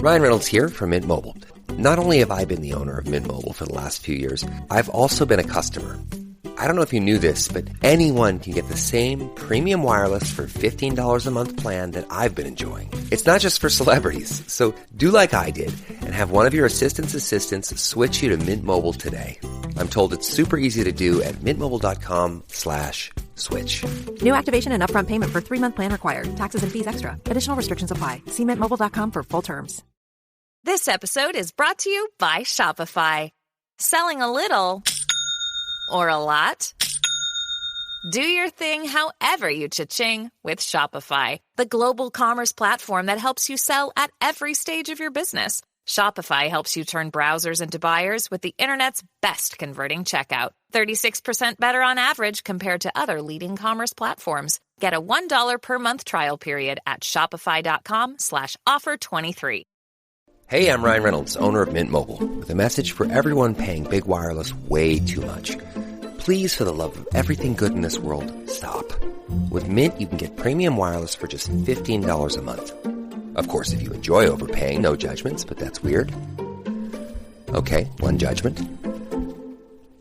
Ryan Reynolds here from Mint Mobile. Not only have I been the owner of Mint Mobile for the last few years, I've also been a customer. I don't know if you knew this, but anyone can get the same premium wireless for $15 a month plan that I've been enjoying. It's not just for celebrities. So do like I did and have one of your assistants switch you to Mint Mobile today. I'm told it's super easy to do at mintmobile.com/switch. New activation and upfront payment for 3-month plan required. Taxes and fees extra. Additional restrictions apply. See mintmobile.com for full terms. This episode is brought to you by Shopify. Selling a little or a lot? Do your thing however you cha-ching with Shopify, the global commerce platform that helps you sell at every stage of your business. Shopify helps you turn browsers into buyers with the internet's best converting checkout. 36% better on average compared to other leading commerce platforms. Get a $1 per month trial period at shopify.com/offer23. Hey, I'm Ryan Reynolds, owner of Mint Mobile, with a message for everyone paying big wireless way too much. Please, for the love of everything good in this world, stop. With Mint, you can get premium wireless for just $15 a month. Of course, if you enjoy overpaying, no judgments, but that's weird. Okay, one judgment.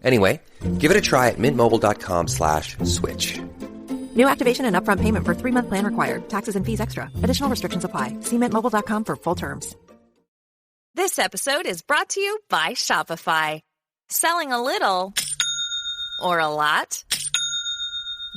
Anyway, give it a try at mintmobile.com/switch. New activation and upfront payment for 3-month plan required. Taxes and fees extra. Additional restrictions apply. See mintmobile.com for full terms. This episode is brought to you by Shopify. Selling a little or a lot?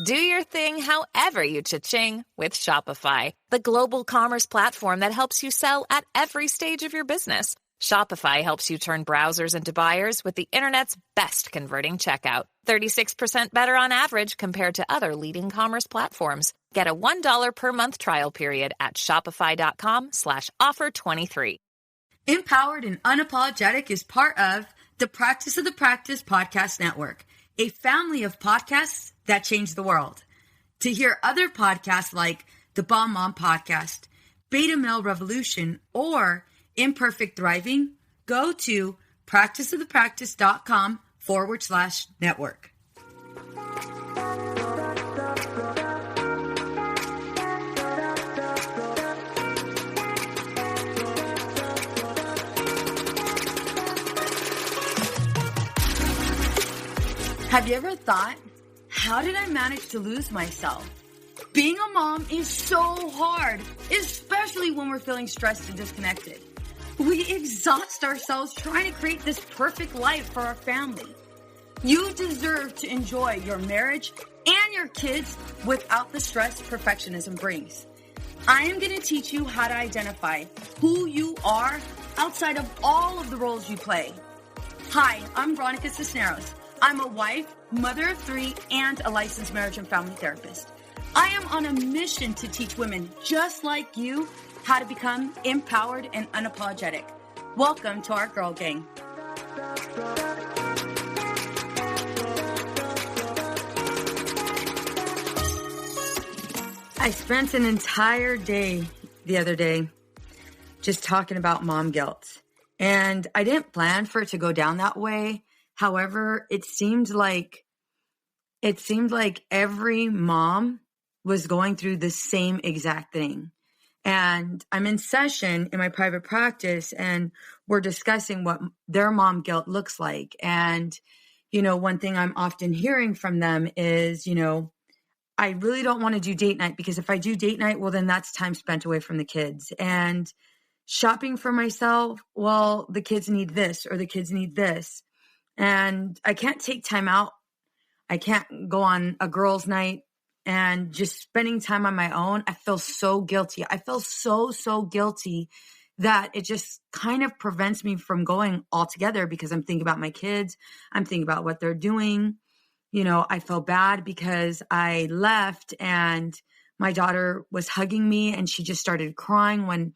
Do your thing however you cha-ching with Shopify, the global commerce platform that helps you sell at every stage of your business. Shopify helps you turn browsers into buyers with the internet's best converting checkout. 36% better on average compared to other leading commerce platforms. Get a $1 per month trial period at shopify.com/offer23. Empowered and Unapologetic is part of the Practice of the Practice Podcast Network, a family of podcasts that change the world. To hear other podcasts like the Bomb Mom Podcast, Beta Male Revolution, or Imperfect Thriving, go to practiceofthepractice.com/network. Have you ever thought, how did I manage to lose myself? Being a mom is so hard, especially when we're feeling stressed and disconnected. We exhaust ourselves trying to create this perfect life for our family. You deserve to enjoy your marriage and your kids without the stress perfectionism brings. I am going to teach you how to identify who you are outside of all of the roles you play. Hi, I'm Veronica Cisneros. I'm a wife, mother of 3, and a licensed marriage and family therapist. I am on a mission to teach women just like you how to become empowered and unapologetic. Welcome to our Girl Gang. I spent an entire day the other day just talking about mom guilt. And I didn't plan for it to go down that way. However, it seemed like every mom was going through the same exact thing. And I'm in session in my private practice and we're discussing what their mom guilt looks like. And, one thing I'm often hearing from them is, I really don't want to do date night because if I do date night, well, then that's time spent away from the kids. And shopping for myself, well, the kids need this or the kids need this. And I can't take time out. I can't go on a girls' night and just spending time on my own. I feel so guilty. I feel so guilty that it just kind of prevents me from going altogether because I'm thinking about my kids. I'm thinking about what they're doing. I feel bad because I left and my daughter was hugging me and she just started crying when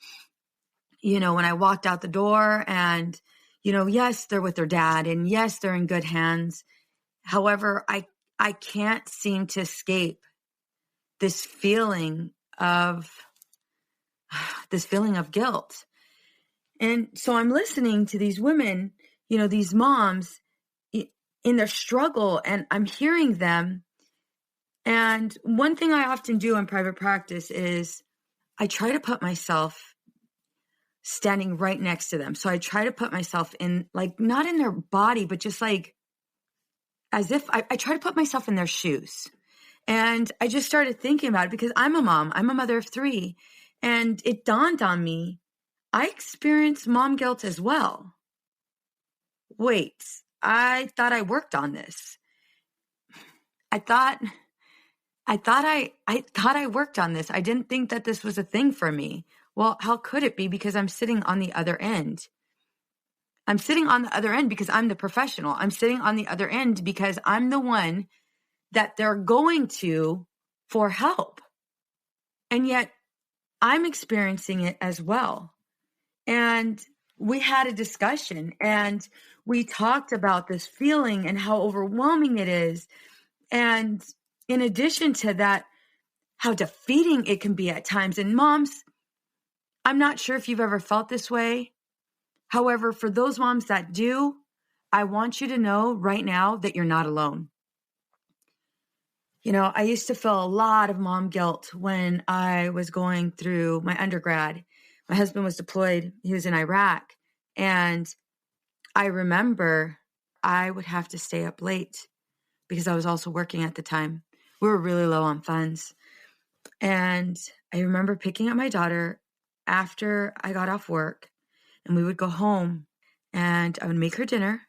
I walked out the door and yes, they're with their dad and yes, they're in good hands. However, I can't seem to escape this feeling of guilt. And so I'm listening to these women, these moms in their struggle, and I'm hearing them. And one thing I often do in private practice is I try to put myself standing right next to them. So I try to put myself in, like, not in their body, but just like as if I try to put myself in their shoes. And I just started thinking about it because I'm a mom. I'm a mother of 3. And it dawned on me, I experience mom guilt as well. Wait, I thought I worked on this. I thought I worked on this. I didn't think that this was a thing for me. Well, how could it be? Because I'm sitting on the other end. I'm sitting on the other end because I'm the professional. I'm sitting on the other end because I'm the one that they're going to for help. And yet I'm experiencing it as well. And we had a discussion and we talked about this feeling and how overwhelming it is. And in addition to that, how defeating it can be at times. And moms, I'm not sure if you've ever felt this way. However, for those moms that do, I want you to know right now that you're not alone. You know, I used to feel a lot of mom guilt when I was going through my undergrad. My husband was deployed. He was in Iraq. And I remember I would have to stay up late because I was also working at the time. We were really low on funds. And I remember picking up my daughter after I got off work, and we would go home and I would make her dinner,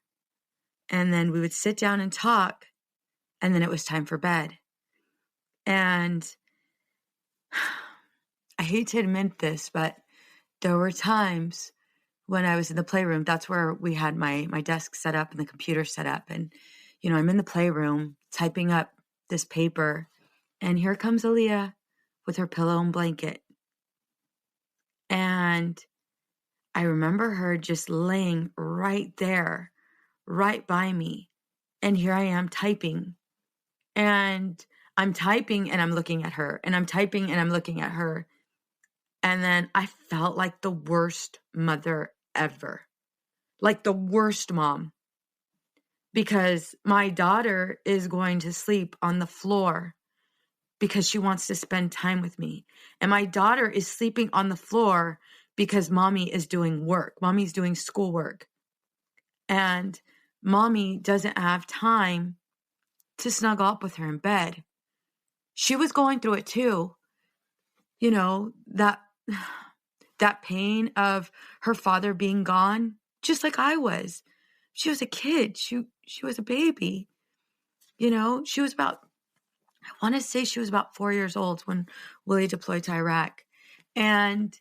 and then we would sit down and talk, and then it was time for bed. And I hate to admit this, but there were times when I was in the playroom. That's where we had my desk set up and the computer set up. And, you know, I'm in the playroom typing up this paper, and here comes Aaliyah with her pillow and blanket. And I remember her just laying right there, right by me. And here I am typing. And I'm typing and I'm looking at her. And I'm typing and I'm looking at her. And then I felt like the worst mother ever. Like the worst mom. Because my daughter is going to sleep on the floor because she wants to spend time with me. And my daughter is sleeping on the floor because mommy is doing work. Mommy's doing schoolwork. And mommy doesn't have time to snuggle up with her in bed. She was going through it too. You know, that pain of her father being gone, just like I was. She was a kid. She was a baby. You know, she was about, I want to say she was about 4 years old when Willie deployed to Iraq. And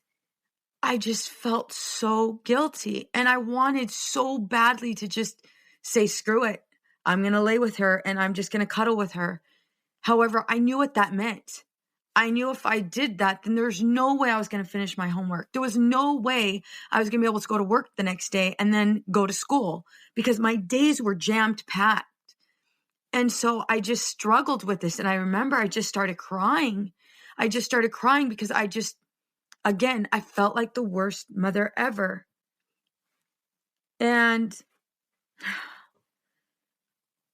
I just felt so guilty. And I wanted so badly to just say, screw it. I'm going to lay with her and I'm just going to cuddle with her. However, I knew what that meant. I knew if I did that, then there's no way I was going to finish my homework. There was no way I was going to be able to go to work the next day and then go to school because my days were jammed packed. And so I just struggled with this. And I remember I just started crying. I just started crying because again, I felt like the worst mother ever. And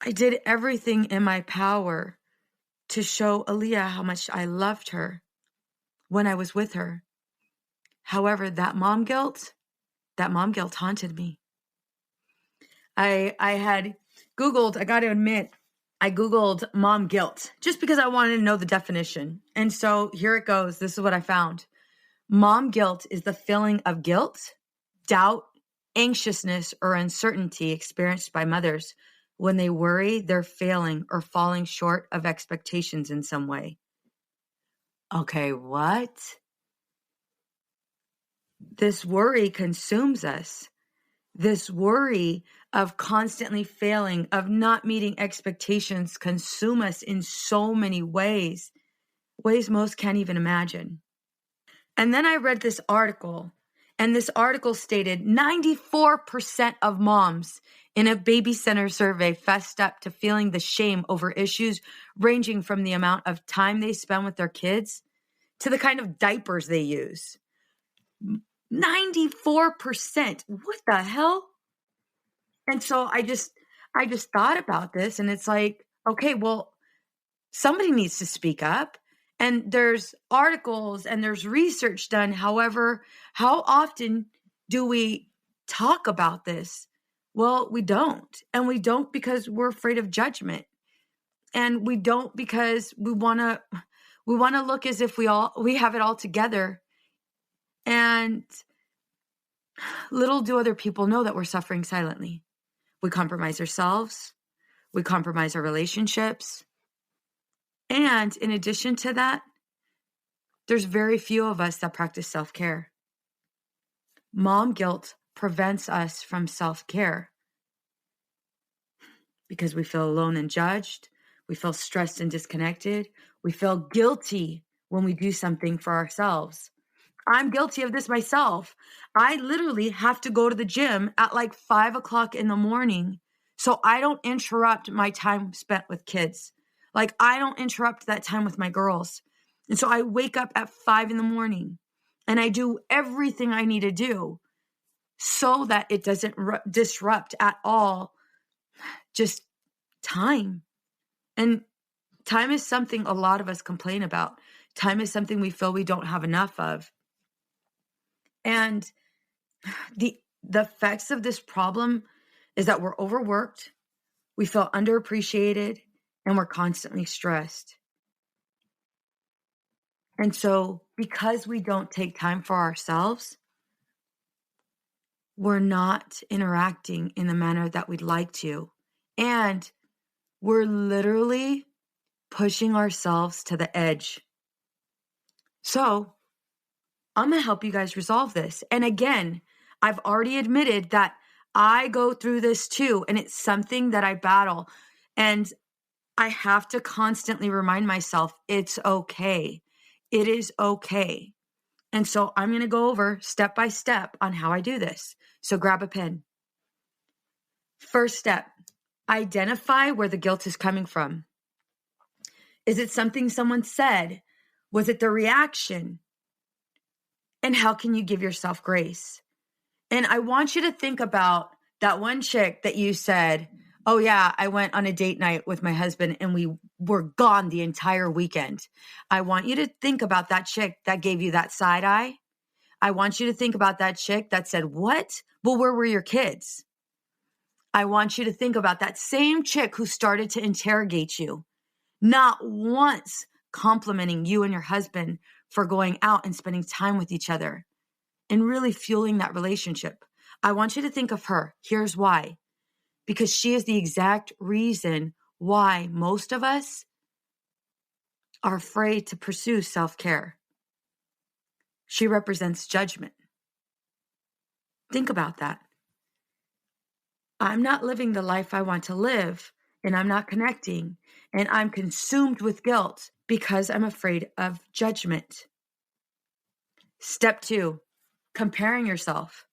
I did everything in my power to show Aaliyah how much I loved her when I was with her. However, that mom guilt haunted me. I had Googled, I got to admit, I Googled mom guilt just because I wanted to know the definition. And so here it goes. This is what I found. Mom guilt is the feeling of guilt, doubt, anxiousness, or uncertainty experienced by mothers when they worry they're failing or falling short of expectations in some way. Okay, what? This worry consumes us. This worry of constantly failing, of not meeting expectations, consume us in so many ways most can't even imagine. And then I read this article, and this article stated 94% of moms in a baby center survey fessed up to feeling the shame over issues ranging from the amount of time they spend with their kids to the kind of diapers they use. 94%. What the hell? And so I just thought about this, and it's like, okay, well, somebody needs to speak up. And there's articles and there's research done. However, how often Do we talk about this? Well, we don't. And we don't because we're afraid of judgment. And we don't because we want to look as if we have it all together. And little do other people know that we're suffering silently. We compromise ourselves. We compromise our relationships. And in addition to that, there's very few of us that practice self-care. Mom guilt prevents us from self-care because we feel alone and judged. We feel stressed and disconnected. We feel guilty when we do something for ourselves. I'm guilty of this myself. I literally have to go to the gym at like 5 o'clock in the morning so I don't interrupt my time spent with kids. Like I don't interrupt that time with my girls. And so I wake up at 5 in the morning and I do everything I need to do so that it doesn't disrupt at all just time. And time is something a lot of us complain about. Time is something we feel we don't have enough of. And the effects of this problem is that we're overworked, we feel underappreciated, and we're constantly stressed. And so because we don't take time for ourselves, we're not interacting in the manner that we'd like to. And we're literally pushing ourselves to the edge. So I'm going to help you guys resolve this. And again, I've already admitted that I go through this too, and it's something that I battle. And I have to constantly remind myself, it's okay. It is okay. And so I'm going to go over step by step on how I do this. So grab a pen. First step, identify where the guilt is coming from. Is it something someone said? Was it the reaction? And how can you give yourself grace? And I want you to think about that one chick that you said, oh yeah, I went on a date night with my husband and we were gone the entire weekend. I want you to think about that chick that gave you that side eye. I want you to think about that chick that said, what? Well, where were your kids? I want you to think about that same chick who started to interrogate you, not once complimenting you and your husband for going out and spending time with each other and really fueling that relationship. I want you to think of her. Here's why. Because she is the exact reason why most of us are afraid to pursue self-care. She represents judgment. Think about that. I'm not living the life I want to live, and I'm not connecting, and I'm consumed with guilt because I'm afraid of judgment. Step 2, comparing yourself.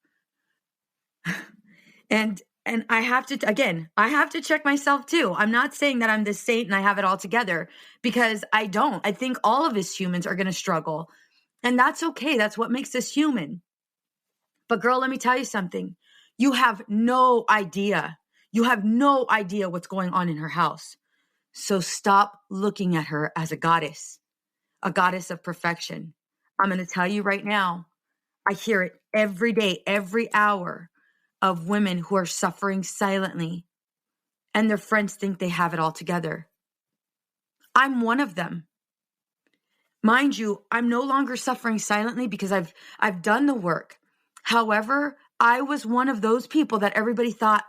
And I have to check myself too. I'm not saying that I'm this saint and I have it all together, because I don't. I think all of us humans are going to struggle, and that's okay. That's what makes us human. But girl, let me tell you something. You have no idea. You have no idea what's going on in her house. So stop looking at her as a goddess of perfection. I'm going to tell you right now, I hear it every day, every hour, of women who are suffering silently and their friends think they have it all together. I'm one of them. Mind you, I'm no longer suffering silently because I've done the work. However, I was one of those people that everybody thought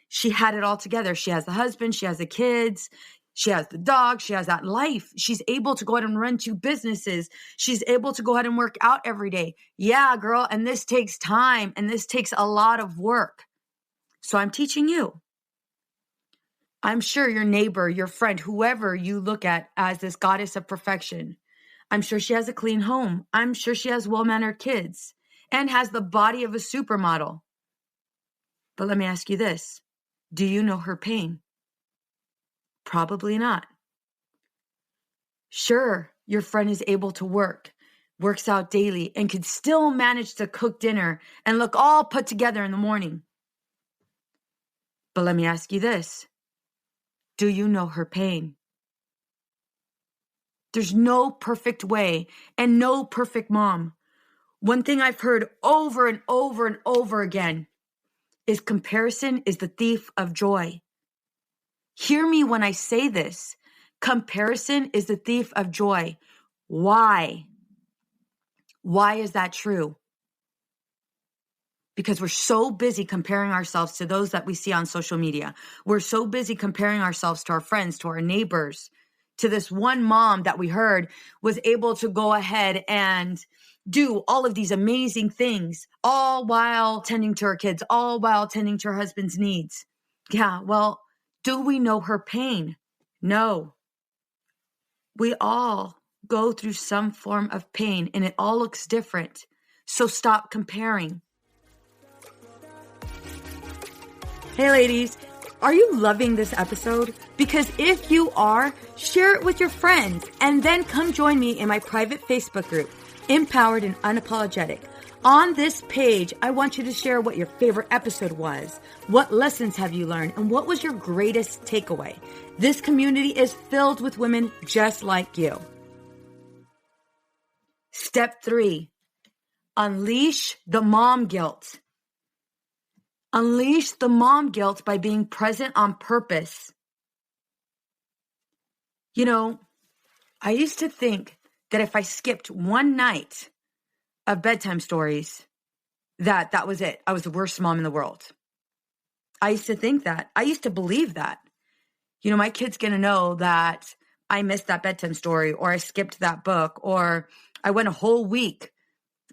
she had it all together. She has the husband, she has the kids, she has the dog, she has that life. She's able to go ahead and run 2 businesses. She's able to go ahead and work out every day. Yeah, girl, and this takes time and this takes a lot of work. So I'm teaching you. I'm sure your neighbor, your friend, whoever you look at as this goddess of perfection, I'm sure she has a clean home. I'm sure she has well-mannered kids and has the body of a supermodel. But let me ask you this. Do you know her pain? Probably not. Sure, your friend is able to works out daily, and could still manage to cook dinner and look all put together in the morning. But let me ask you this. Do you know her pain? There's no perfect way and no perfect mom. One thing I've heard over and over and over again is comparison is the thief of joy. Hear me when I say this. Comparison is the thief of joy. Why? Why is that true? Because we're so busy comparing ourselves to those that we see on social media. We're so busy comparing ourselves to our friends, to our neighbors, to this one mom that we heard was able to go ahead and do all of these amazing things, all while tending to her kids, all while tending to her husband's needs. Yeah, well, do we know her pain? No. We all go through some form of pain and it all looks different. So stop comparing. Hey ladies, are you loving this episode? Because if you are, share it with your friends and then come join me in my private Facebook group, Empowered and Unapologetic. On this page, I want you to share what your favorite episode was, what lessons have you learned, and what was your greatest takeaway. This community is filled with women just like you. Step 3, unleash the mom guilt. Unleash the mom guilt by being present on purpose. You know, I used to think that if I skipped one night of bedtime stories, that was it. I was the worst mom in the world. I used to think that. I used to believe that. You know, my kid's going to know that I missed that bedtime story or I skipped that book or I went a whole week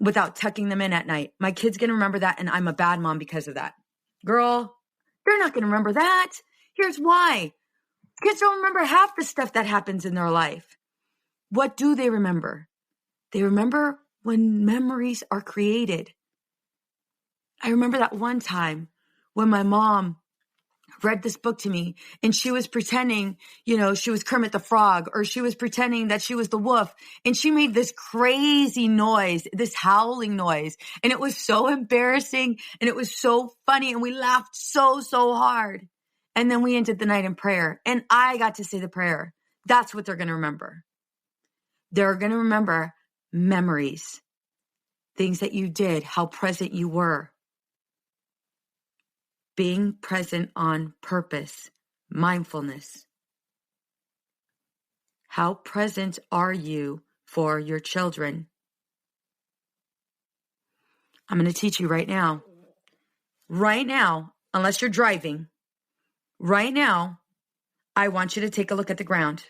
without tucking them in at night. My kid's going to remember that and I'm a bad mom because of that. Girl, they're not going to remember that. Here's why. Kids don't remember half the stuff that happens in their life. What do they remember? They remember when memories are created. I remember that one time when my mom read this book to me and she was pretending, you know, she was Kermit the Frog or she was pretending that she was the wolf and she made this crazy noise, this howling noise. And it was so embarrassing and it was so funny and we laughed so hard. And then we ended the night in prayer and I got to say the prayer. That's what they're going to remember. They're going to remember memories, things that you did, how present you were. Being present on purpose, mindfulness. How present are you for your children? I'm going to teach you right now. Right now, unless you're driving, right now, I want you to take a look at the ground.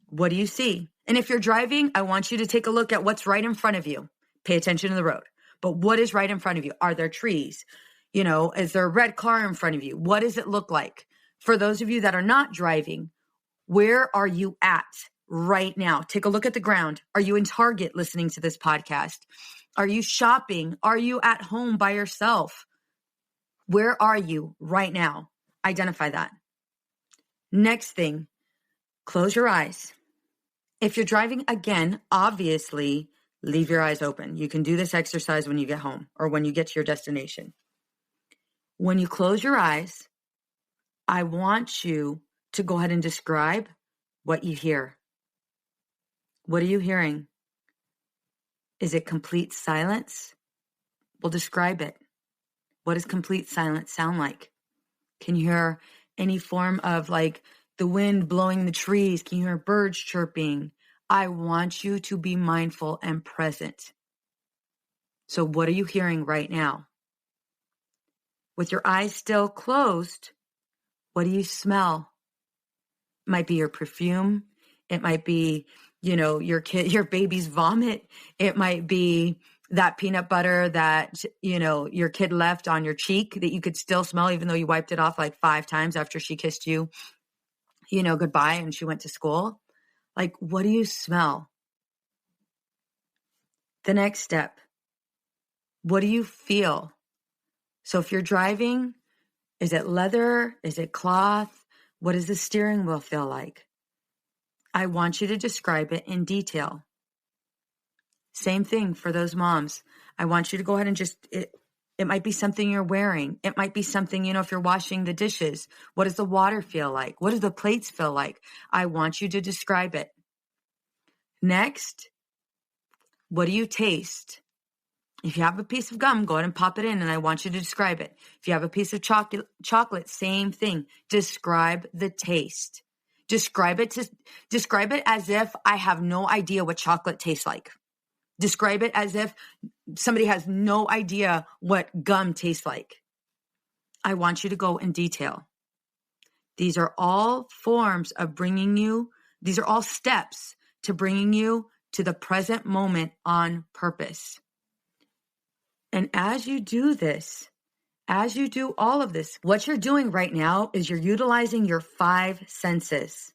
What do you see? And if you're driving, I want you to take a look at what's right in front of you. Pay attention to the road. But what is right in front of you? Are there trees? You know, is there a red car in front of you? What does it look like? For those of you that are not driving, where are you at right now? Take a look at the ground. Are you in Target listening to this podcast? Are you shopping? Are you at home by yourself? Where are you right now? Identify that. Next thing, close your eyes. If you're driving again, obviously, leave your eyes open. You can do this exercise when you get home or when you get to your destination. When you close your eyes, I want you to go ahead and describe what you hear. What are you hearing? Is it complete silence? Well, describe it. What does complete silence sound like? Can you hear any form of like the wind blowing the trees? Can you hear birds chirping? I want you to be mindful and present. So what are you hearing right now? With your eyes still closed, what do you smell? It might be your perfume. It might be, you know, your baby's vomit. It might be that peanut butter that, you know, your kid left on your cheek that you could still smell even though you wiped it off like 5 times after she kissed you, you know, goodbye and she went to school. Like, what do you smell? The next step, what do you feel? So if you're driving, is it leather? Is it cloth? What does the steering wheel feel like? I want you to describe it in detail. Same thing for those moms. I want you to go ahead and it might be something you're wearing. It might be something, you know, if you're washing the dishes, what does the water feel like? What do the plates feel like? I want you to describe it. Next, What do you taste? If you have a piece of gum, go ahead and pop it in, and I want you to describe it. If you have a piece of chocolate, same thing. Describe the taste. Describe it as if I have no idea what chocolate tastes like. Describe it as if somebody has no idea what gum tastes like. I want you to go in detail. These are all forms of these are all steps to bringing you to the present moment on purpose. And as you do this, as you do all of this, what you're doing right now is you're utilizing your 5 senses.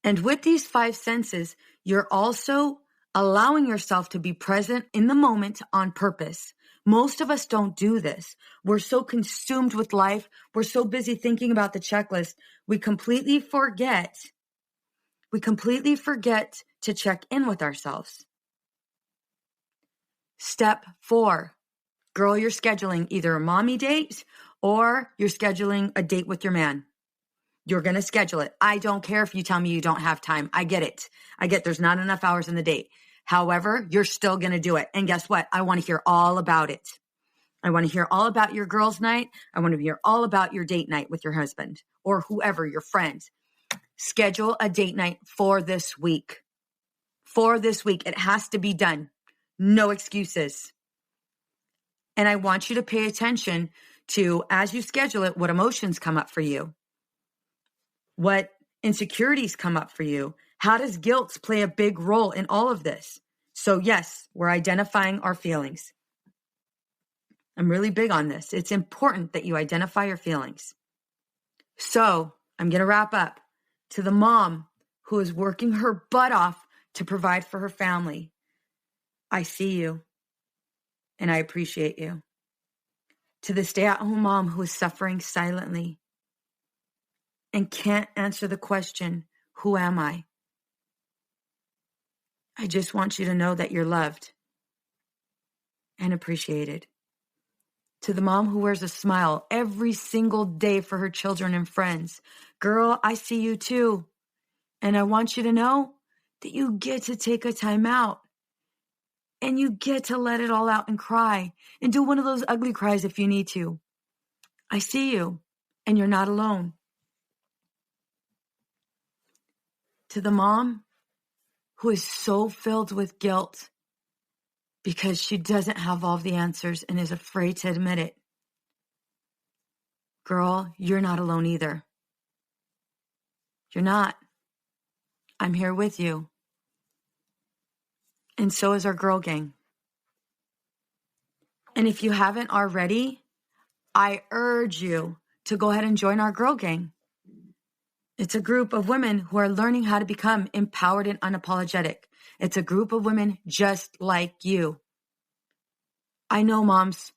And with these 5 senses, you're also allowing yourself to be present in the moment on purpose. Most of us don't do this. We're so consumed with life. We're so busy thinking about the checklist. We completely forget to check in with ourselves. Step 4, girl, you're scheduling either a mommy date or you're scheduling a date with your man. You're going to schedule it. I don't care if you tell me you don't have time. I get it. There's not enough hours in the date. However, you're still going to do it. And guess what? I want to hear all about it. I want to hear all about your girls' night. I want to hear all about your date night with your husband or whoever, your friend. Schedule a date night for this week. It has to be done. No excuses. And I want you to pay attention to, as you schedule it, what emotions come up for you. What insecurities come up for you. How does guilt play a big role in all of this? So yes, we're identifying our feelings. I'm really big on this. It's important that you identify your feelings. So I'm going to wrap up. To the mom who is working her butt off to provide for her family, I see you and I appreciate you. To the stay-at-home mom who is suffering silently and can't answer the question, who am I? I just want you to know that you're loved and appreciated. To the mom who wears a smile every single day for her children and friends, girl, I see you too. And I want you to know that you get to take a time out and you get to let it all out and cry and do one of those ugly cries if you need to. I see you and you're not alone. To the mom who is so filled with guilt because she doesn't have all of the answers and is afraid to admit it. Girl, you're not alone either. You're not. I'm here with you. And so is our girl gang. And if you haven't already, I urge you to go ahead and join our girl gang. It's a group of women who are learning how to become empowered and unapologetic. It's a group of women just like you. I know, moms.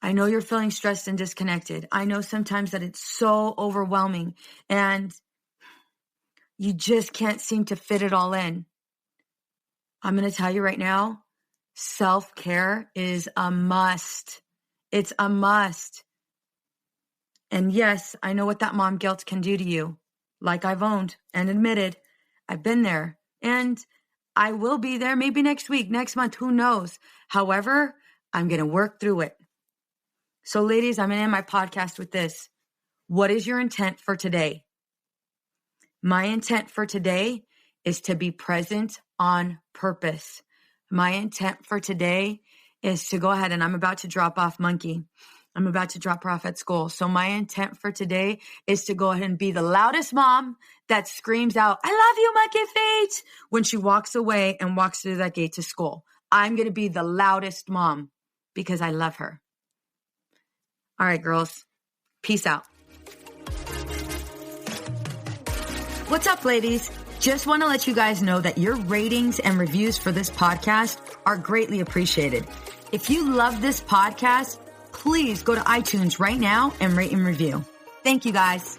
I know you're feeling stressed and disconnected. I know sometimes that it's so overwhelming and you just can't seem to fit it all in. I'm going to tell you right now, self-care is a must. It's a must. And yes, I know what that mom guilt can do to you. Like I've owned and admitted, I've been there. And I will be there maybe next week, next month, who knows? However, I'm going to work through it. So ladies, I'm going to end my podcast with this. What is your intent for today? My intent for today is to be present on purpose. My intent for today is to go ahead, and I'm about to drop off Monkey. I'm about to drop her off at school. So my intent for today is to go ahead and be the loudest mom that screams out, I love you, Monkey Feet, when she walks away and walks through that gate to school. I'm going to be the loudest mom because I love her. All right, girls. Peace out. What's up, ladies? Just want to let you guys know that your ratings and reviews for this podcast are greatly appreciated. If you love this podcast, please go to iTunes right now and rate and review. Thank you, guys.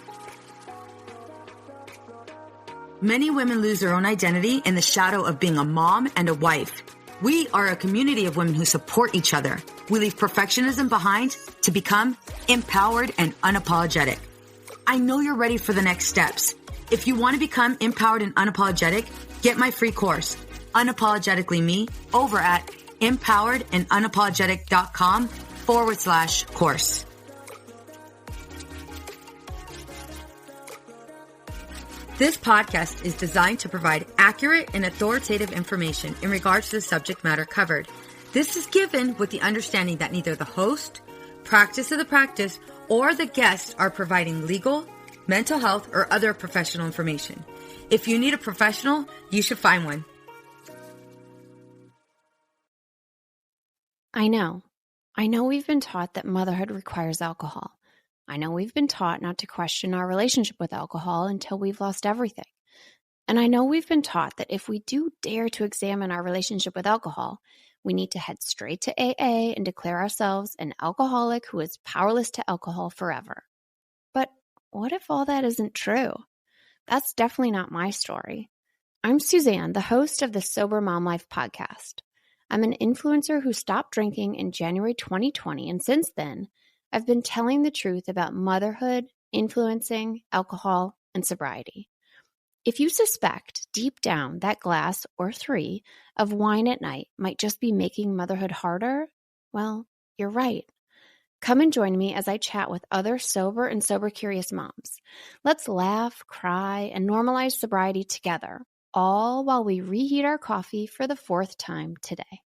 Many women lose their own identity in the shadow of being a mom and a wife. We are a community of women who support each other. We leave perfectionism behind to become empowered and unapologetic. I know you're ready for the next steps. If you want to become empowered and unapologetic, get my free course. Unapologetically Me over at empoweredandunapologetic.com/course. This podcast is designed to provide accurate and authoritative information in regards to the subject matter covered. This is given with the understanding that neither the host, practice of the practice, or the guests are providing legal, mental health, or other professional information. If you need a professional, you should find one. I know we've been taught that motherhood requires alcohol. I know we've been taught not to question our relationship with alcohol until we've lost everything. And I know we've been taught that if we do dare to examine our relationship with alcohol, we need to head straight to AA and declare ourselves an alcoholic who is powerless to alcohol forever. But what if all that isn't true? That's definitely not my story. I'm Suzanne, the host of the Sober Mom Life podcast. I'm an influencer who stopped drinking in January 2020, and since then, I've been telling the truth about motherhood, influencing, alcohol, and sobriety. If you suspect deep down that glass or 3 of wine at night might just be making motherhood harder, well, you're right. Come and join me as I chat with other sober and sober-curious moms. Let's laugh, cry, and normalize sobriety together, all while we reheat our coffee for the 4th time today.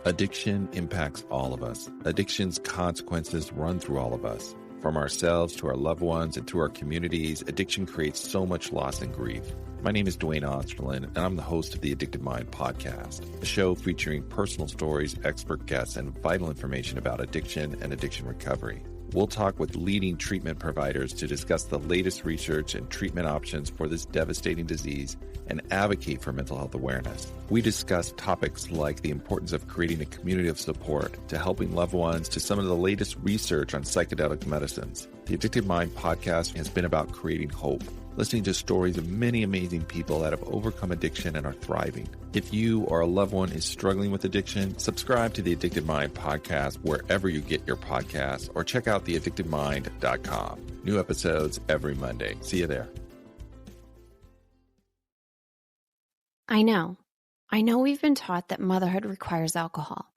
Addiction impacts all of us. Addiction's consequences run through all of us. From ourselves to our loved ones and to our communities, addiction creates so much loss and grief. My name is Dwayne Osterlin, and I'm the host of the Addicted Mind podcast, a show featuring personal stories, expert guests, and vital information about addiction and addiction recovery. We'll talk with leading treatment providers to discuss the latest research and treatment options for this devastating disease and advocate for mental health awareness. We discuss topics like the importance of creating a community of support to helping loved ones to some of the latest research on psychedelic medicines. The Addicted Mind podcast has been about creating hope, listening to stories of many amazing people that have overcome addiction and are thriving. If you or a loved one is struggling with addiction, subscribe to the Addicted Mind podcast wherever you get your podcasts, or check out theaddictedmind.com. New episodes every Monday. See you there. I know we've been taught that motherhood requires alcohol.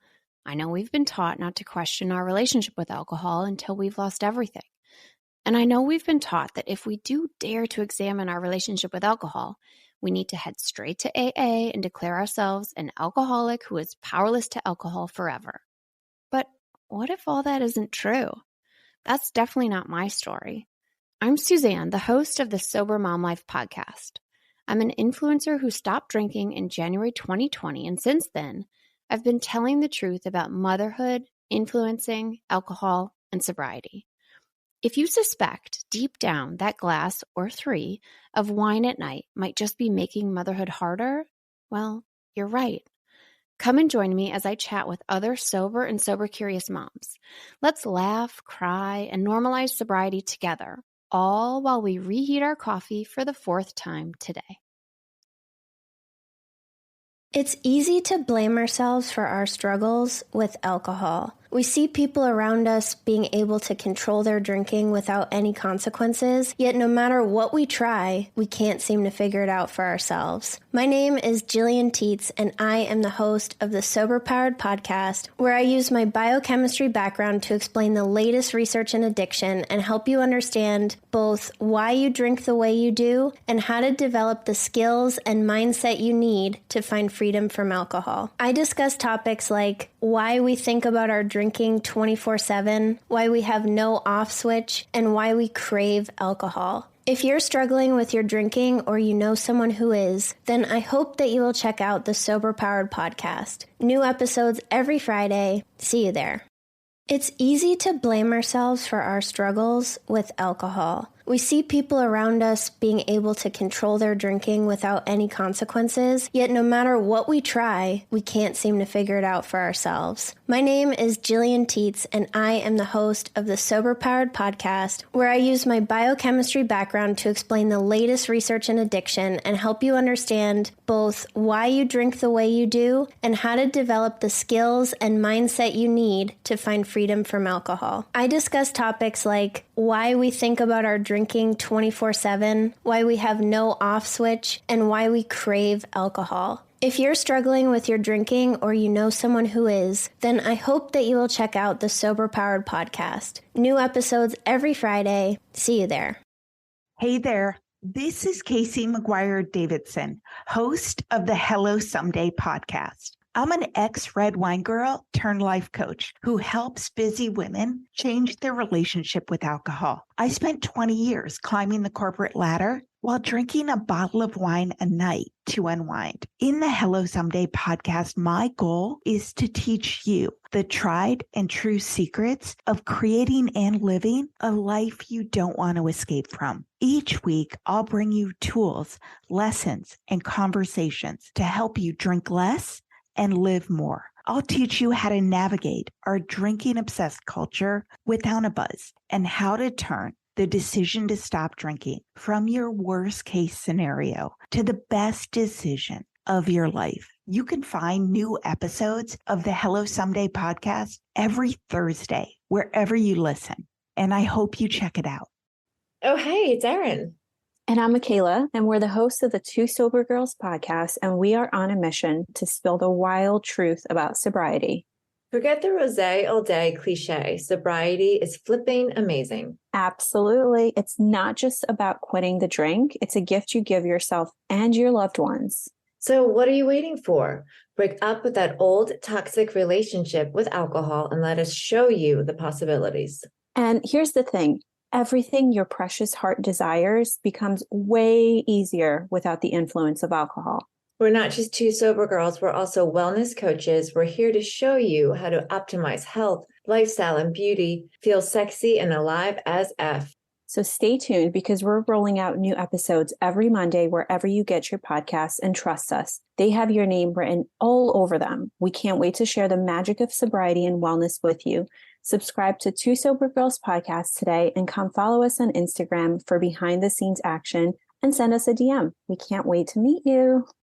I know we've been taught not to question our relationship with alcohol until we've lost everything. And I know we've been taught that if we do dare to examine our relationship with alcohol, we need to head straight to AA and declare ourselves an alcoholic who is powerless to alcohol forever. But what if all that isn't true? That's definitely not my story. I'm Suzanne, the host of the Sober Mom Life podcast. I'm an influencer who stopped drinking in January 2020, and since then, I've been telling the truth about motherhood, influencing, alcohol, and sobriety. If you suspect deep down that glass or 3 of wine at night might just be making motherhood harder, well, you're right. Come and join me as I chat with other sober and sober-curious moms. Let's laugh, cry, and normalize sobriety together, all while we reheat our coffee for the 4th time today. It's easy to blame ourselves for our struggles with alcohol. We see people around us being able to control their drinking without any consequences, yet no matter what we try, we can't seem to figure it out for ourselves. My name is Jillian Teets, and I am the host of the Sober Powered podcast, where I use my biochemistry background to explain the latest research in addiction and help you understand both why you drink the way you do and how to develop the skills and mindset you need to find freedom from alcohol. I discuss topics like why we think about our drinking 24/7, why we have no off switch, and why we crave alcohol. If you're struggling with your drinking or you know someone who is, then I hope that you will check out the Sober Powered podcast. New episodes every Friday. See you there. It's easy to blame ourselves for our struggles with alcohol. We see people around us being able to control their drinking without any consequences, yet no matter what we try, we can't seem to figure it out for ourselves. My name is Jillian Teets, and I am the host of the Sober Powered podcast, where I use my biochemistry background to explain the latest research in addiction and help you understand both why you drink the way you do and how to develop the skills and mindset you need to find freedom from alcohol. I discuss topics like why we think about our drinking 24/7, why we have no off switch, and why we crave alcohol. If you're struggling with your drinking or you know someone who is, then I hope that you will check out the Sober Powered podcast. New episodes every Friday. See you there. Hey there. This is Casey McGuire Davidson, host of the Hello Someday podcast. I'm an ex-red wine girl turned life coach who helps busy women change their relationship with alcohol. I spent 20 years climbing the corporate ladder while drinking a bottle of wine a night to unwind. In the Hello Someday podcast, my goal is to teach you the tried and true secrets of creating and living a life you don't want to escape from. Each week, I'll bring you tools, lessons, and conversations to help you drink less and live more. I'll teach you how to navigate our drinking-obsessed culture without a buzz and how to turn the decision to stop drinking from your worst-case scenario to the best decision of your life. You can find new episodes of the Hello Someday podcast every Thursday, wherever you listen. And I hope you check it out. Oh, hey, it's Erin. And I'm Michaela, and we're the hosts of the Two Sober Girls podcast, and we are on a mission to spill the wild truth about sobriety. Forget the rosé all day cliche. Sobriety is flipping amazing. Absolutely. It's not just about quitting the drink. It's a gift you give yourself and your loved ones. So what are you waiting for? Break up with that old toxic relationship with alcohol and let us show you the possibilities. And here's the thing. Everything your precious heart desires becomes way easier without the influence of alcohol. We're not just two sober girls, we're also wellness coaches. We're here to show you how to optimize health, lifestyle, and beauty, feel sexy and alive as F. So stay tuned because we're rolling out new episodes every Monday wherever you get your podcasts, and trust us, they have your name written all over them. We can't wait to share the magic of sobriety and wellness with you. Subscribe to Two Sober Girls podcast today and come follow us on Instagram for behind the scenes action and send us a DM. We can't wait to meet you.